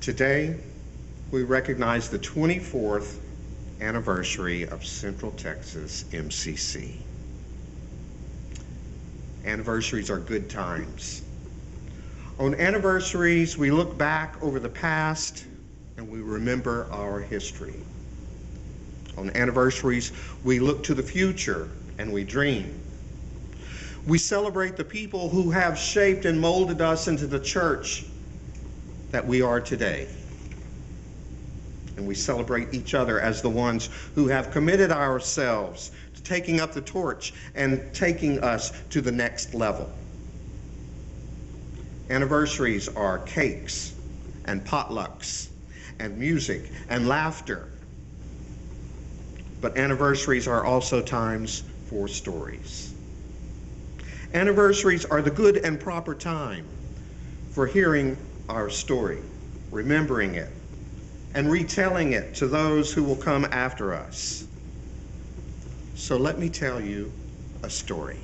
Today, we recognize the 24th anniversary of Central Texas MCC. Anniversaries are good times. On anniversaries, we look back over the past and we remember our history. On anniversaries, we look to the future and we dream. We celebrate the people who have shaped and molded us into the church that we are today. And we celebrate each other as the ones who have committed ourselves to taking up the torch and taking us to the next level. Anniversaries are cakes and potlucks and music and laughter. But anniversaries are also times for stories. Anniversaries are the good and proper time for hearing our story, remembering it, and retelling it to those who will come after us. So let me tell you a story.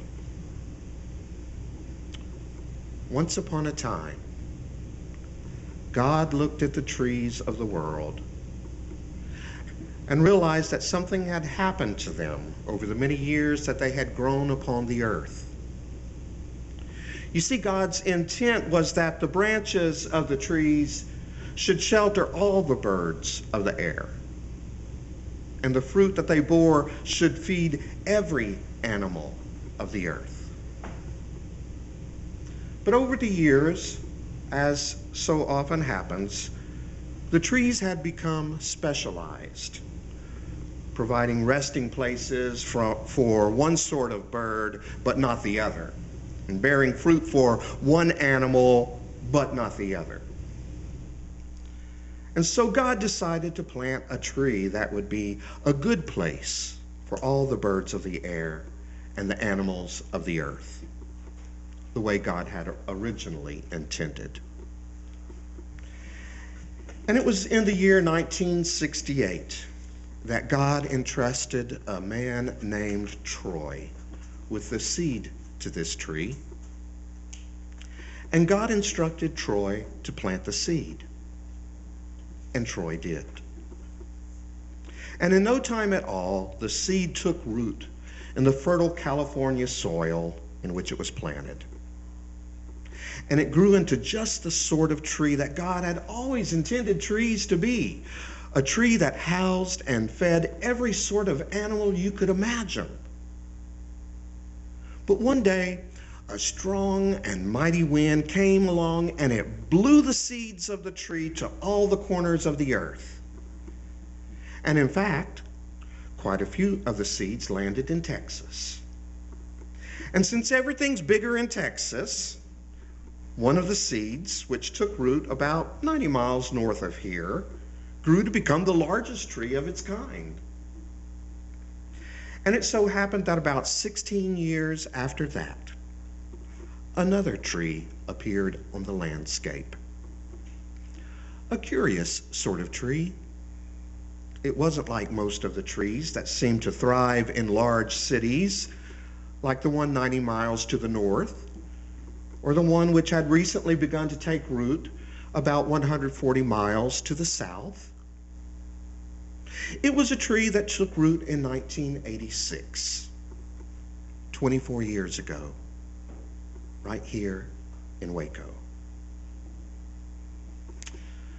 Once upon a time, God looked at the trees of the world and realized that something had happened to them over the many years that they had grown upon the earth. You see, God's intent was that the branches of the trees should shelter all the birds of the air, and the fruit that they bore should feed every animal of the earth. But over the years, as so often happens, the trees had become specialized, providing resting places for one sort of bird, but not the other, and bearing fruit for one animal, but not the other. And so God decided to plant a tree that would be a good place for all the birds of the air and the animals of the earth, the way God had originally intended. And it was in the year 1968 that God entrusted a man named Troy with the seed to this tree. And God instructed Troy to plant the seed. And Troy did. And in no time at all, the seed took root in the fertile California soil in which it was planted. And it grew into just the sort of tree that God had always intended trees to be. A tree that housed and fed every sort of animal you could imagine. But one day, a strong and mighty wind came along and it blew the seeds of the tree to all the corners of the earth. And in fact, quite a few of the seeds landed in Texas. And since everything's bigger in Texas, one of the seeds, which took root about 90 miles north of here, grew to become the largest tree of its kind. And it so happened that about 16 years after that, another tree appeared on the landscape. A curious sort of tree. It wasn't like most of the trees that seem to thrive in large cities, like the one 90 miles to the north, or the one which had recently begun to take root about 140 miles to the south. It was a tree that took root in 1986, 24 years ago, right here in Waco.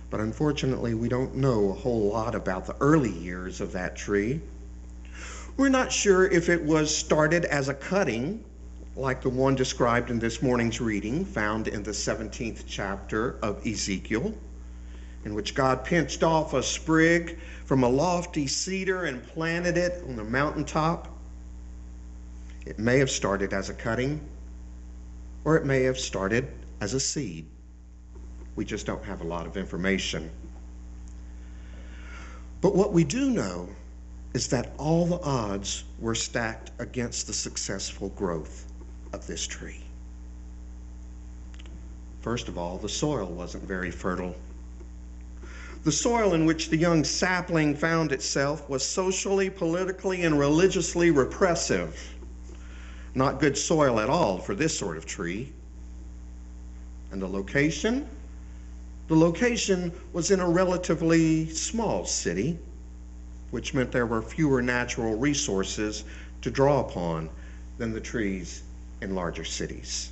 But unfortunately, we don't know a whole lot about the early years of that tree. We're not sure if it was started as a cutting, like the one described in this morning's reading, found in the 17th chapter of Ezekiel, in which God pinched off a sprig from a lofty cedar and planted it on the mountaintop. It may have started as a cutting, or it may have started as a seed. We just don't have a lot of information. But what we do know is that all the odds were stacked against the successful growth of this tree. First of all, the soil wasn't very fertile. The soil in which the young sapling found itself was socially, politically, and religiously repressive. Not good soil at all for this sort of tree. And the location The location was in a relatively small city, which meant there were fewer natural resources to draw upon than the trees in larger cities.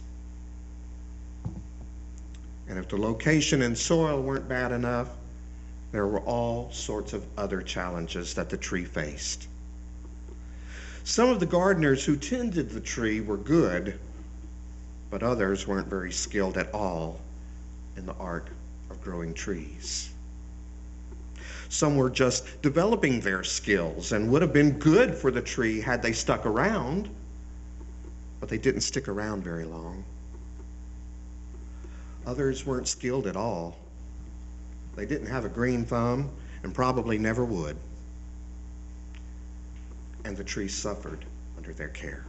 And if the location and soil weren't bad enough, there were all sorts of other challenges that the tree faced. Some of the gardeners who tended the tree were good, but others weren't very skilled at all in the art of growing trees. Some were just developing their skills and would have been good for the tree had they stuck around, but they didn't stick around very long. Others weren't skilled at all. They didn't have a green thumb and probably never would. And the tree suffered under their care.